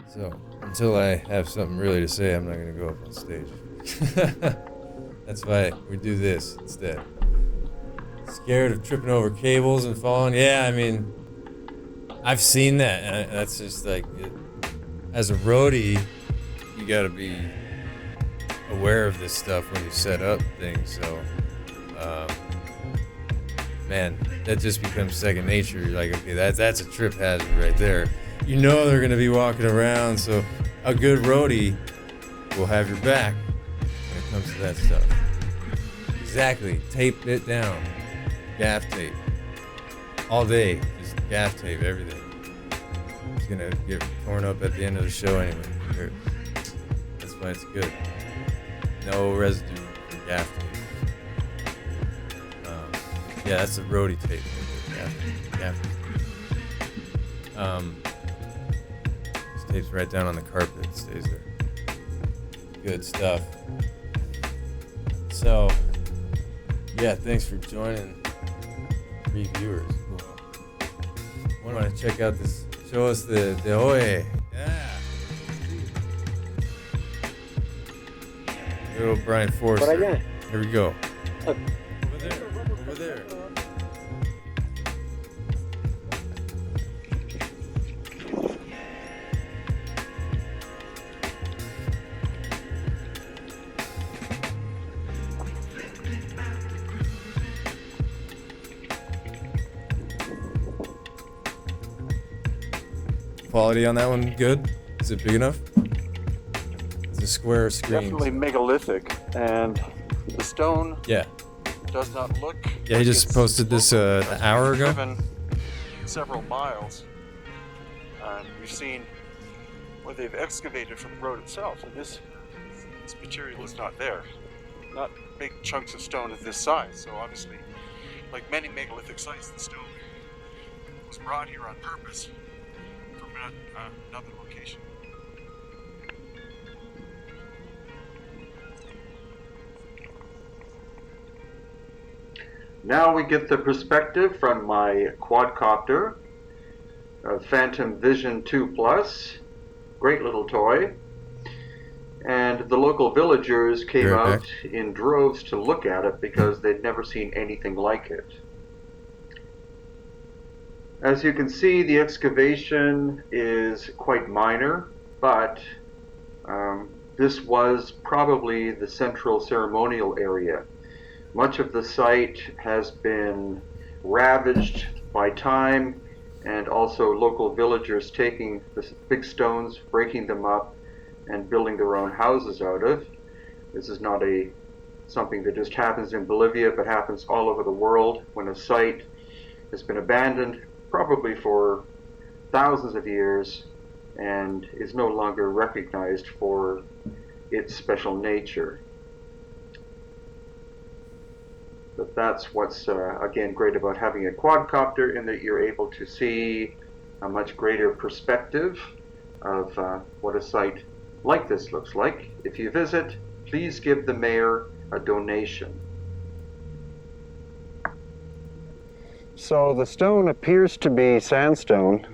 So, until I have something really to say, I'm not going to go up on stage. That's why we do this instead. Scared of tripping over cables and falling? Yeah, I mean, I've seen that. And that's just like, as a roadie, you got to be aware of this stuff when you set up things. So, man, that just becomes second nature. You're like, okay, that's a trip hazard right there. You know they're going to be walking around, so a good roadie will have your back when it comes to that stuff. Exactly. Tape it down. Gaff tape. All day. Just gaff tape everything. It's going to get torn up at the end of the show anyway. That's why it's good. No residue from gaff tape. Yeah, that's a roadie tape. Gaff tape. Tapes right down on the carpet. It stays there. Good stuff. So, yeah, thanks for joining. 3 viewers. Cool. Want to check out this? Show us the Ojje. Yeah. Little Brien Foerster. Here we go. Over there. Over there. Quality on that one good? Is it big enough? It's a square screen. Definitely megalithic, and the stone does not look. Yeah, he just posted this an hour ago. Driven several miles, and we've seen where they've excavated from the road itself, and this material is not there. Not big chunks of stone of this size. So obviously, like many megalithic sites, the stone was brought here on purpose from another location. Now we get the perspective from my quadcopter, Phantom Vision 2 Plus, great little toy. And the local villagers came out in droves to look at it because they'd never seen anything like it. As you can see, the excavation is quite minor, but this was probably the central ceremonial area. Much of the site has been ravaged by time, and also local villagers taking the big stones, breaking them up, and building their own houses out of. This is not something that just happens in Bolivia, but happens all over the world when a site has been abandoned, probably for thousands of years, and is no longer recognized for its special nature. But that's what's, again, great about having a quadcopter, in that you're able to see a much greater perspective of what a site like this looks like. If you visit, please give the mayor a donation. So the stone appears to be sandstone,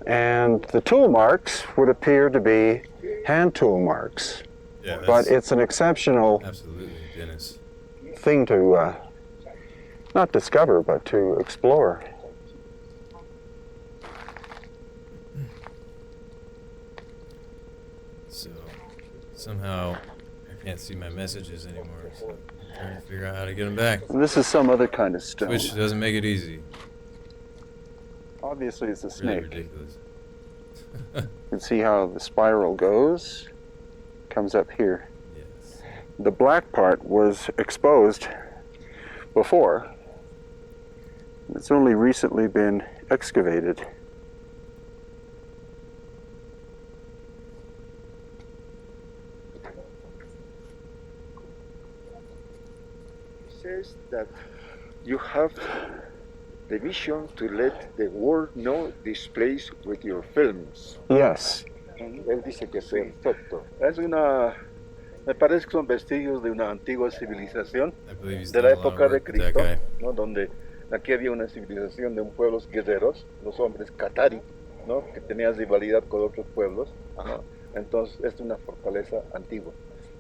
and the tool marks would appear to be hand tool marks. Yeah, but it's an exceptional thing to not discover, but to explore. So somehow I can't see my messages anymore, so I'm trying to figure out how to get them back. And this is some other kind of stone. Which doesn't make it easy. Obviously it's a Really snake. ridiculous. You can see how the spiral goes. Comes up here. Yes. The black part was exposed before. It's only recently been excavated. It says that you have the vision to let the world know this place with your films. Yes. Él dice que es perfecto. Me parece que son vestigios de una antigua civilización de done la a lot of época de work with that Cristo, guy. ¿no? Donde aquí había una civilización de un pueblos guerreros, los hombres Qatari, ¿no? Que tenía rivalidad con otros pueblos, ¿no? Entonces, es una fortaleza antigua.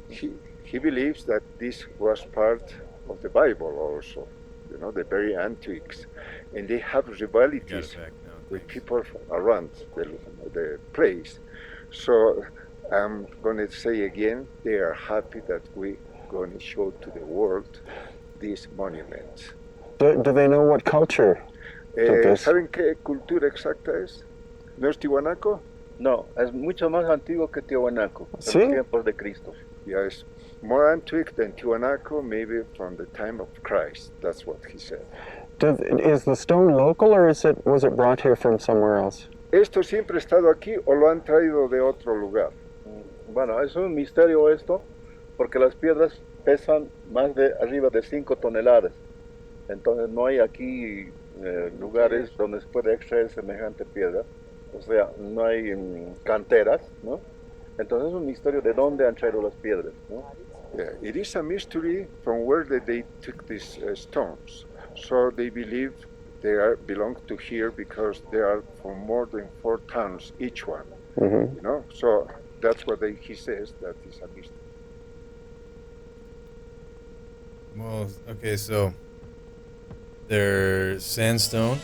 He believes that this was part of the Bible also, the very antiques, and they have Got rivalities it back now. with Thanks. people around the place. So I'm going to say again, they are happy that we're going to show to the world these monuments. Do they know what culture did this? ¿Saben qué cultura exacta es? ¿No es Tiwanaco? No, es mucho más antiguo que Tiwanaco, en ¿Sí? los tiempos de Cristo. Yes, more antique than Tiwanaco, maybe from the time of Christ. That's what he said. Is the stone local, or was it brought here from somewhere else? ¿Esto siempre ha estado aquí o lo han traído de otro lugar? Bueno, es un misterio esto, porque las piedras pesan más de arriba de 5 toneladas. Entonces no hay aquí lugares donde se puede extraer semejante piedra. O sea, no hay canteras, ¿no? Entonces es un misterio de dónde han traído las piedras, ¿no? Yeah, it is a mystery from where they took these stones. So they believe they belong to here because they are from more than 4 tons each one. Mm-hmm. So that's what he says, that is a mystery. Well, okay, so they're sandstone,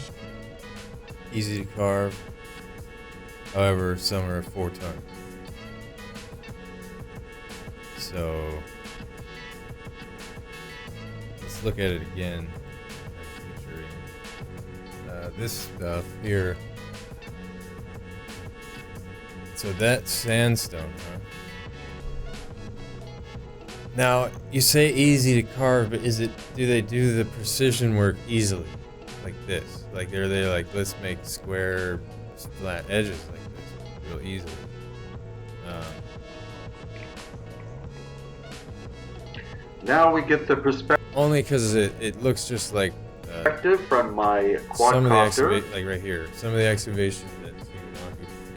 easy to carve. However, some are 4 tons. So let's look at it again. This stuff here. So that's sandstone, huh? Now, you say easy to carve, but do they do the precision work easily? Like this? Like are they like, let's make square, flat edges like this, real easily? Now we get the perspective Only because it looks just like from my some of the quadcopter. like right here, some of the excavations that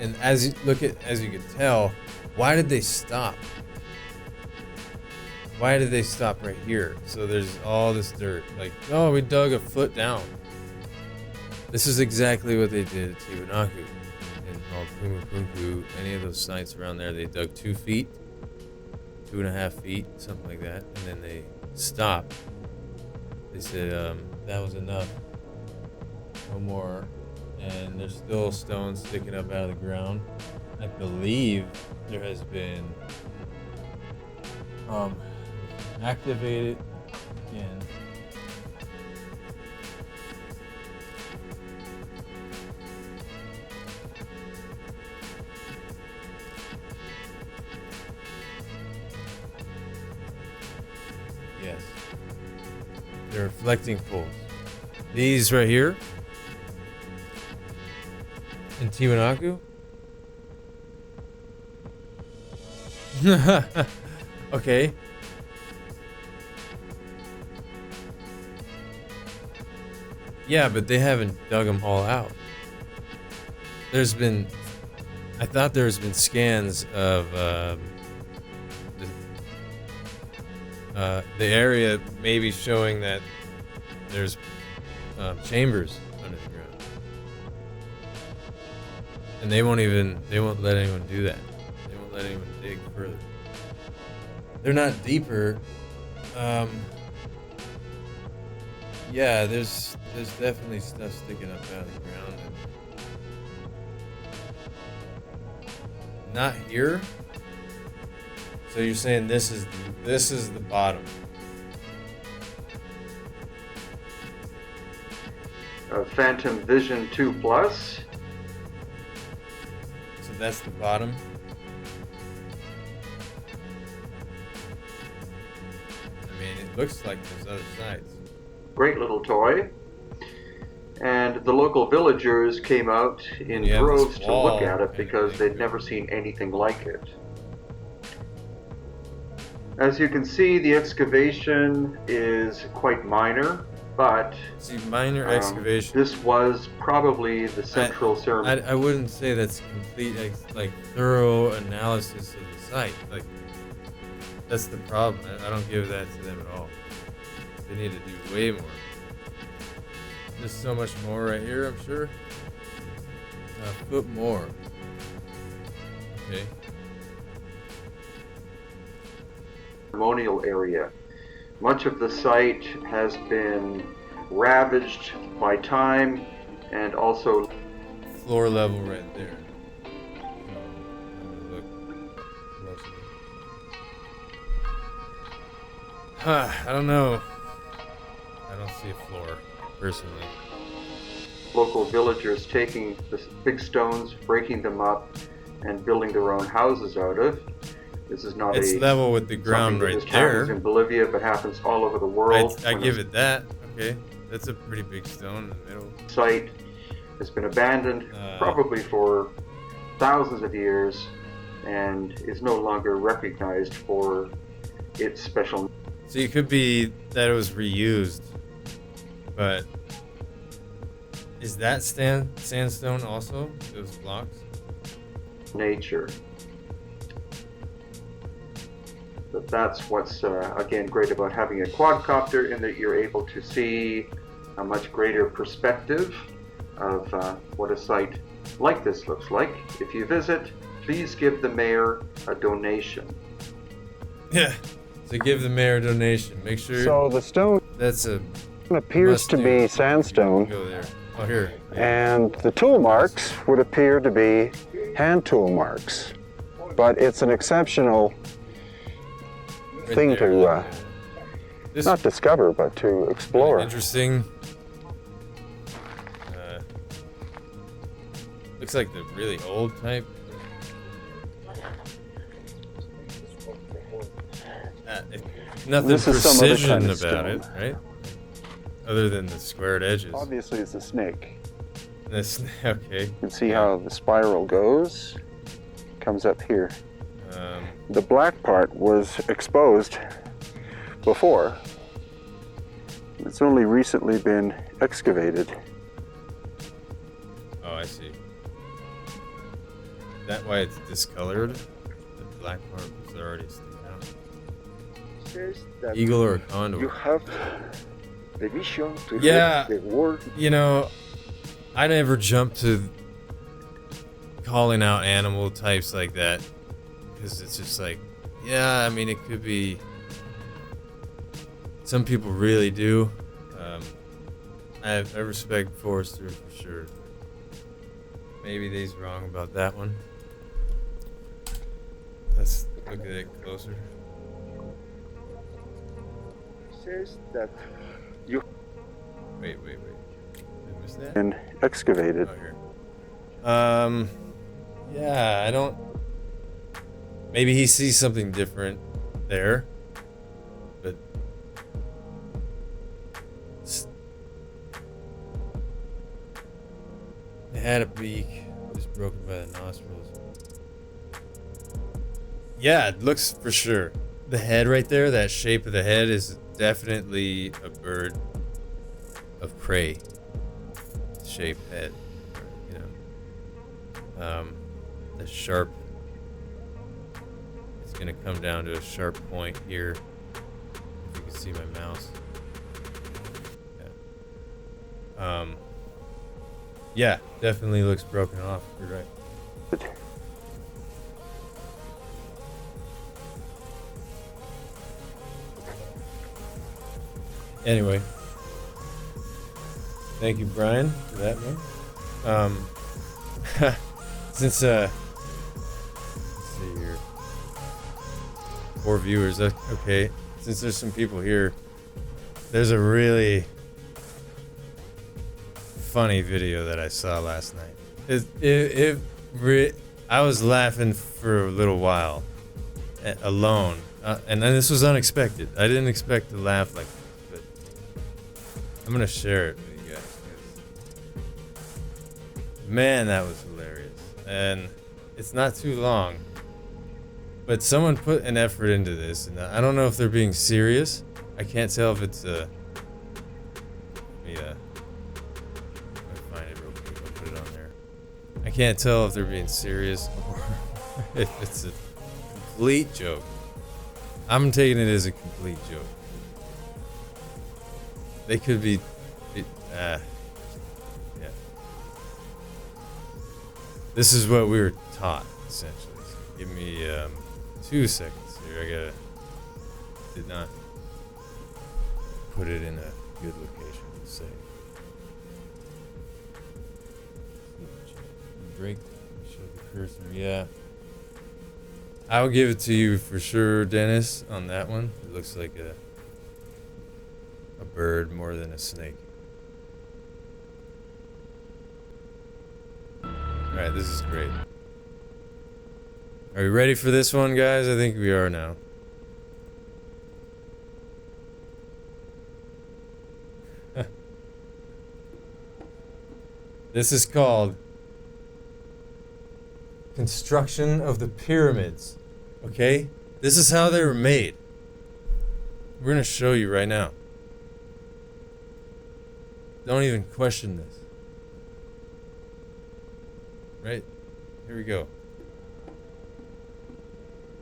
and as you can tell, why did they stop? Why did they stop right here? So there's all this dirt. Like, oh, we dug a foot down. This is exactly what they did at Tiwanaku and Pumapunku, any of those sites around there. They dug 2 feet, 2.5 feet, something like that, and then they stopped. They said that was enough, no more, and there's still stones sticking up out of the ground. I believe there has been activated again. Yes. They're reflecting poles. These right here in Tiwanaku. Okay. Yeah, but they haven't dug them all out. I thought there's been scans of the area maybe showing that there's chambers under the ground. And they won't let anyone do that. They won't let anyone dig further. They're not deeper. Yeah, there's definitely stuff sticking up out of the ground. And not here. So you're saying this is the bottom. Phantom Vision 2 Plus. So that's the bottom. I mean, it looks like there's other sides. Great little toy. And the local villagers came out in You have this droves to look wall at it and because everything. they'd never seen anything like it. As you can see, the excavation is quite minor, but See, minor excavation. this was probably the central ceremony. I wouldn't say that's complete, like thorough analysis of the site. Like, that's the problem. I don't give that to them at all. They need to do way more. There's so much more right here, I'm sure. A foot more. Okay. Ceremonial area. Much of the site has been ravaged by time and also Floor level right there. I'm gonna look closely. I don't know. I don't see a floor, personally. local villagers taking the big stones, breaking them up, and building their own houses out of. This is not It's level with the ground something that right just happens there. in Bolivia, but happens all over the world. I When give a it that. Okay, that's a pretty big stone in the middle. site has been abandoned probably for thousands of years and is no longer recognized for its special So it could be that it was reused, but is that sandstone also? Those blocks? nature. But that's what's again great about having a quadcopter, in that you're able to see a much greater perspective of what a site like this looks like. If you visit, please give the mayor a donation. Yeah. So give the mayor a donation. Make sure So the stone that's a appears to be sandstone, go there. Oh, here. and the tool marks would appear to be hand tool marks. But it's an exceptional Right thing there. to This not discover, but to explore. interesting. Looks like the really old type. Nothing This is some other precision kind of about it, stone. right? Other than the squared edges. Obviously, it's a snake. This, okay. You can see how the spiral goes. Comes up here. The black part was exposed before. It's only recently been excavated. Oh, I see. Is that why it's discolored? The black part was already sticking out. Says that Eagle or a condor? you have the vision to Yeah. read the word. You know, I never jump to calling out animal types like that, because it's just like, yeah, I mean, it could be. Some people really do. I respect Foerster for sure. Maybe he's wrong about that one. Let's look at it closer. Says that Wait. Did I miss that? And excavated. Oh, here. Yeah, I don't. Maybe he sees something different there, but it had a beak, just broken by the nostrils. Yeah, it looks for sure. The head right there, that shape of the head is definitely a bird of prey shaped head. You know, the sharp. It's gonna come down to a sharp point here. If you can see my mouse. Yeah. Yeah, definitely looks broken off. You're right. Anyway, thank you, Brian, for that one. Since let's see here, 4 viewers. Okay, since there's some people here, there's a really funny video that I saw last night. I was laughing for a little while, alone, and then this was unexpected. I didn't expect to laugh like. I'm gonna share it with you guys. Man, that was hilarious. And it's not too long. But someone put an effort into this, and I don't know if they're being serious. I can't tell if it's let me find it real quick. I'll put it on there. I can't tell if they're being serious or if it's a complete joke. I'm taking it as a complete joke. They could be, yeah. This is what we were taught, essentially. So give me 2 seconds here. Did not put it in a good location to say. Drake, show the cursor. Yeah. I'll give it to you for sure, Dennis, on that one. It looks like a bird more than a snake. Alright, this is great. Are we ready for this one, guys? I think we are now. This is called construction of the pyramids. Okay? This is how they were made. We're gonna show you right now. Don't even question this. Right? Here we go.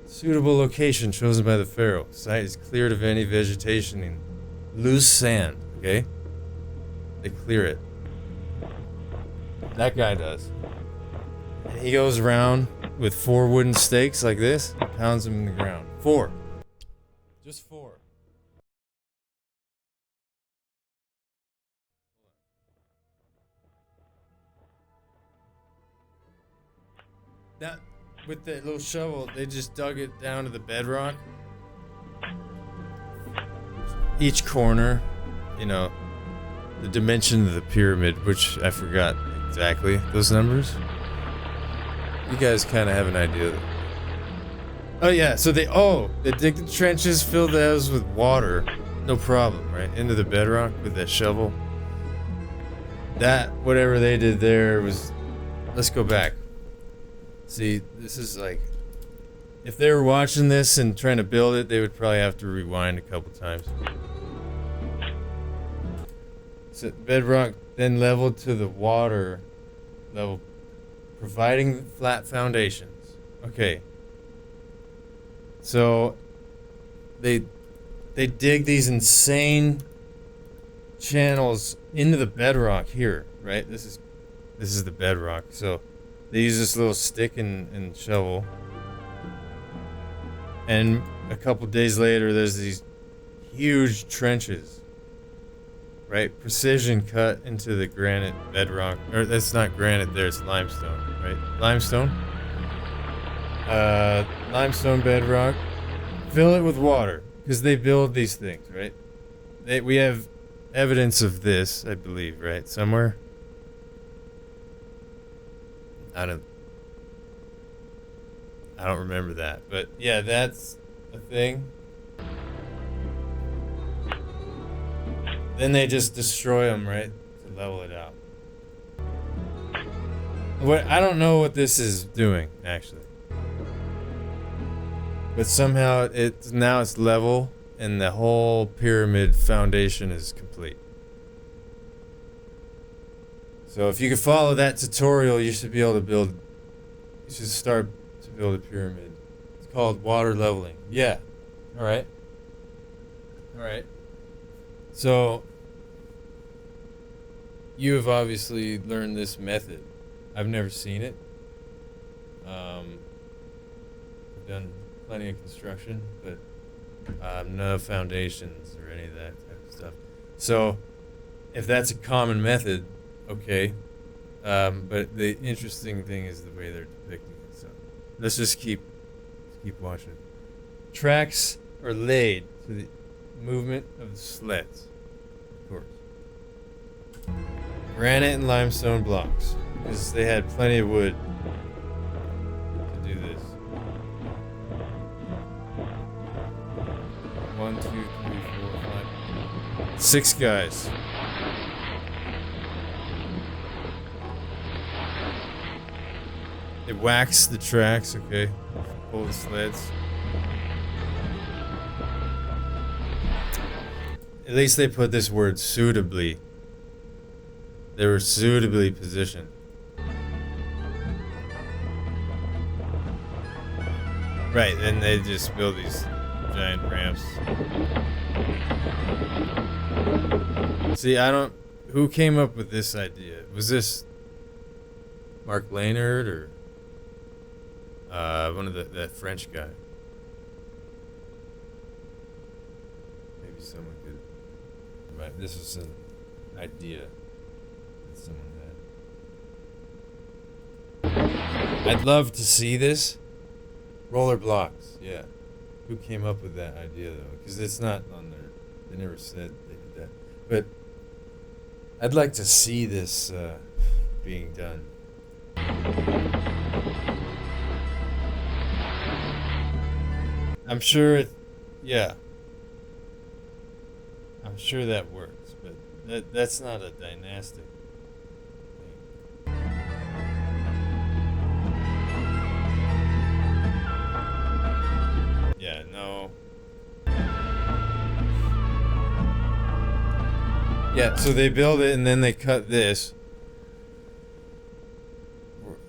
Suitable location chosen by the pharaoh. Site is cleared of any vegetation and loose sand. Okay? They clear it. That guy does. And he goes around with 4 wooden stakes like this, pounds them in the ground. 4. Just 4. That, with that little shovel, they just dug it down to the bedrock. Each corner, you know, the dimension of the pyramid, which I forgot exactly those numbers. You guys kind of have an idea. Oh yeah, so they dig the trenches, fill those with water, no problem, right? Into the bedrock with that shovel. That, whatever they did there was, let's go back. See, this is like, if they were watching this and trying to build it, they would probably have to rewind a couple times. So bedrock then leveled to the water level, providing flat foundations. Okay. So they dig these insane channels into the bedrock here, right? This is the bedrock. So they use this little stick and shovel. And a couple days later there's these huge trenches. Right? Precision cut into the granite bedrock. Or that's not granite there, it's limestone, right? Limestone. Limestone bedrock. Fill it with water. Because they build these things, right? We have evidence of this, I believe, right? Somewhere. I don't remember that. But yeah, that's a thing. Then they just destroy them, right? To level it out. I don't know what this is doing, actually. But somehow now it's level and the whole pyramid foundation is complete. So if you can follow that tutorial, you should be able to build. You should start to build a pyramid. It's called water leveling. Yeah. All right. All right. So you have obviously learned this method. I've never seen it. I've done plenty of construction, but no foundations or any of that type of stuff. So if that's a common method, okay. But the interesting thing is the way they're depicting it. So let's just keep watching. Tracks are laid to the movement of the sleds, of course. Granite and limestone blocks, because they had plenty of wood to do this. 1, 2, 3, 4, 5, 6 guys. They wax the tracks, okay? Pull the sleds. At least they put this word suitably. They were suitably positioned. Right, then they just build these giant ramps. See, who came up with this idea? Was this Mark Laynard or one of that French guy. Maybe someone could. Right, this was an idea that someone had. I'd love to see this. Roller blocks, yeah. Who came up with that idea though? Because it's not on there. They never said they did that. But I'd like to see this being done. I'm sure yeah. I'm sure that works, but that's not a dynastic thing. Yeah, no. Yeah, so they build it and then they cut this.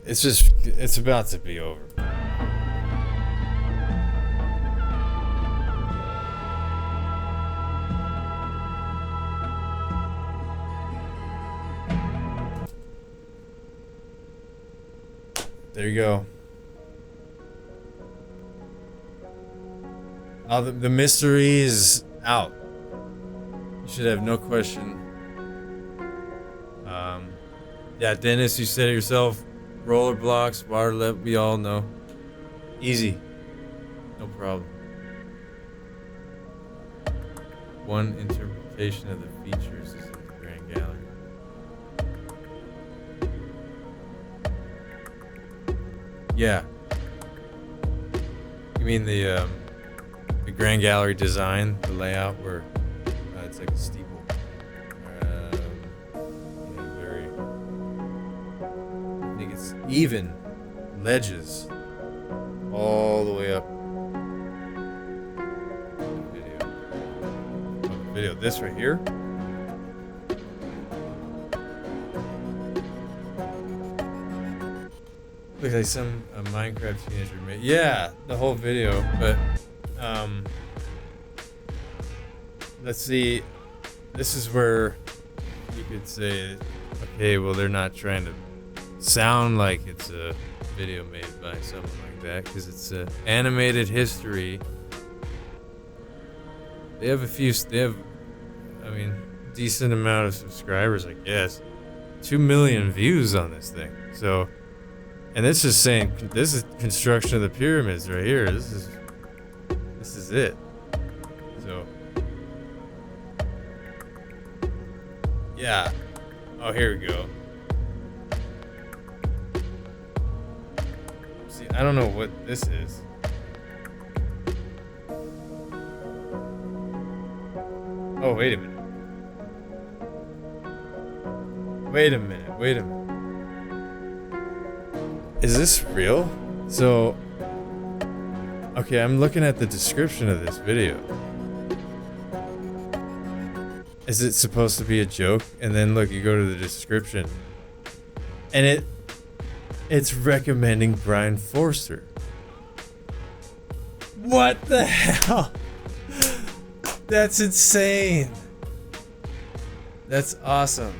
It's about to be over. There you go. Oh, the mystery is out. You should have no question. Yeah, Dennis, you said it yourself. Roller blocks, water level, we all know. Easy. No problem. One interpretation of the features is in the Grand Gallery. Yeah. You mean the Grand Gallery design, the layout where it's like a steeple. Very. I think it's even ledges all the way up. Video. This right here. Looks like some Minecraft teenager made. Yeah, the whole video. But let's see. This is where you could say, okay, well, they're not trying to sound like it's a video made by someone like that because it's animated history. They have decent amount of subscribers, I guess. 2 million views on this thing. So, and it's just saying, this is construction of the pyramids right here. This is it. So, yeah. Oh, here we go. See, I don't know what this is. Oh, wait a minute. Wait a minute. Is this real? So, okay, I'm looking at the description of this video. Is it supposed to be a joke? And then look, you go to the description. And it's recommending Brien Foerster. What the hell? That's insane. That's awesome.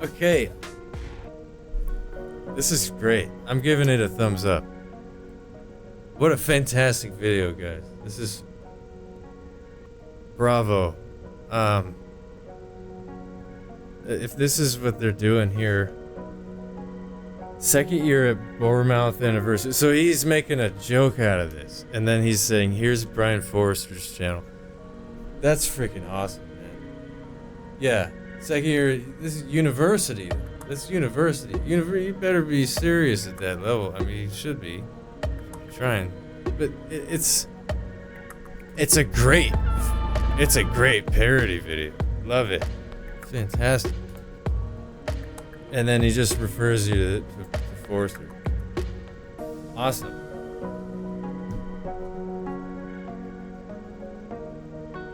Okay. This is great. I'm giving it a thumbs up. What a fantastic video, guys. This is bravo. If this is what they're doing here, second year at Bournemouth anniversary. So he's making a joke out of this, and then he's saying, "Here's Brien Foerster's channel." That's freaking awesome, man. Yeah, second year. This is university. This is university. You better be serious at that level. I mean, you should be trying, but it's a great parody video. Love it. Fantastic. And then he just refers you to Foerster. Awesome.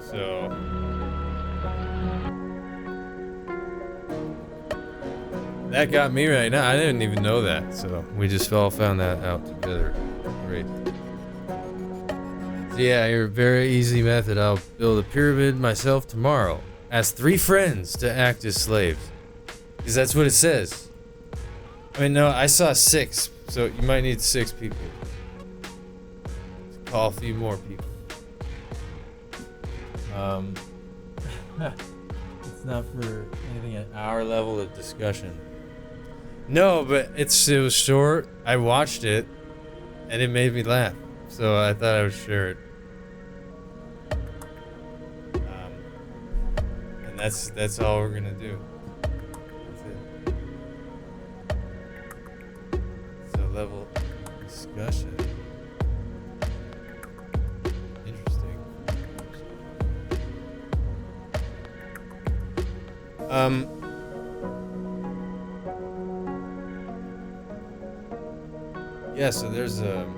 So that got me right now. I didn't even know that. So we just all found that out together. Great. So yeah, your very easy method. I'll build a pyramid myself tomorrow. Ask 3 friends to act as slaves. Because that's what it says. I mean, no, I saw 6, so you might need 6 people. Call a few more people. It's not for anything at our level of discussion. No, but it was short. I watched it, and it made me laugh, so I thought I would share it. And that's all we're gonna do. That's it. It's a level of discussion. Interesting. Yeah, so there's I'm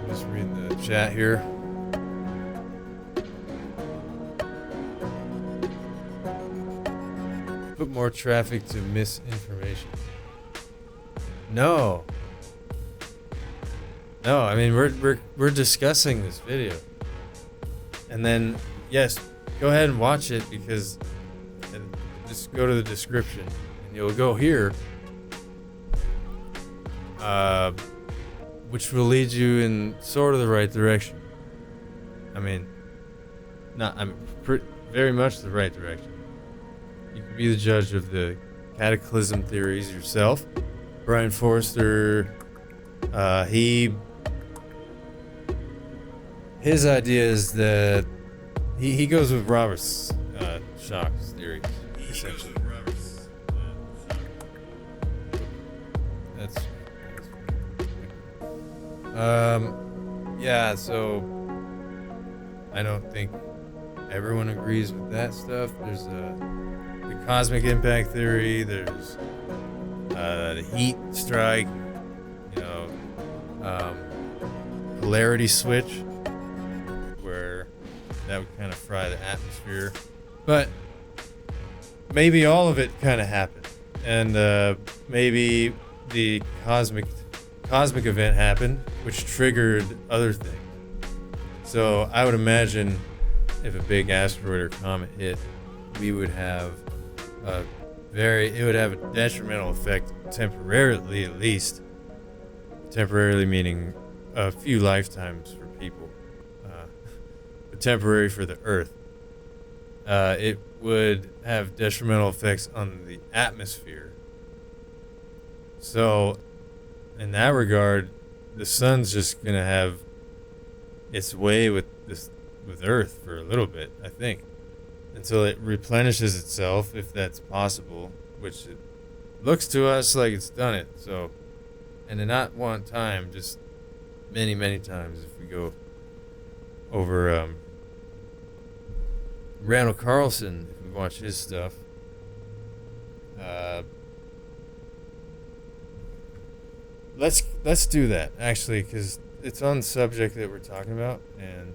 just reading the chat here. Put more traffic to misinformation. No, I mean we're discussing this video, and then yes, go ahead and watch it, because just go to the description and you'll go here, which will lead you in sort of the right direction. I mean, very much the right direction. You can be the judge of the cataclysm theories yourself. Brien Foerster, his idea is that he goes with Robert's shocks theory, essentially. Yeah, so I don't think everyone agrees with that stuff. There's the cosmic impact theory, there's the heat strike, polarity switch, where that would kind of fry the atmosphere. But maybe all of it kind of happened, and maybe the cosmic event happened, which triggered other things. So I would imagine if a big asteroid or comet hit, we would have it would have a detrimental effect temporarily, at least. Temporarily meaning a few lifetimes for people, but temporary for the Earth. It would have detrimental effects on the atmosphere. So, in that regard, the sun's just gonna have its way with Earth for a little bit, I think, until it replenishes itself, if that's possible, which it looks to us like it's done it. So, and not one time, just many, many times. If we go over Randall Carlson, if we watch his stuff, let's do that, actually, because it's on the subject that we're talking about, and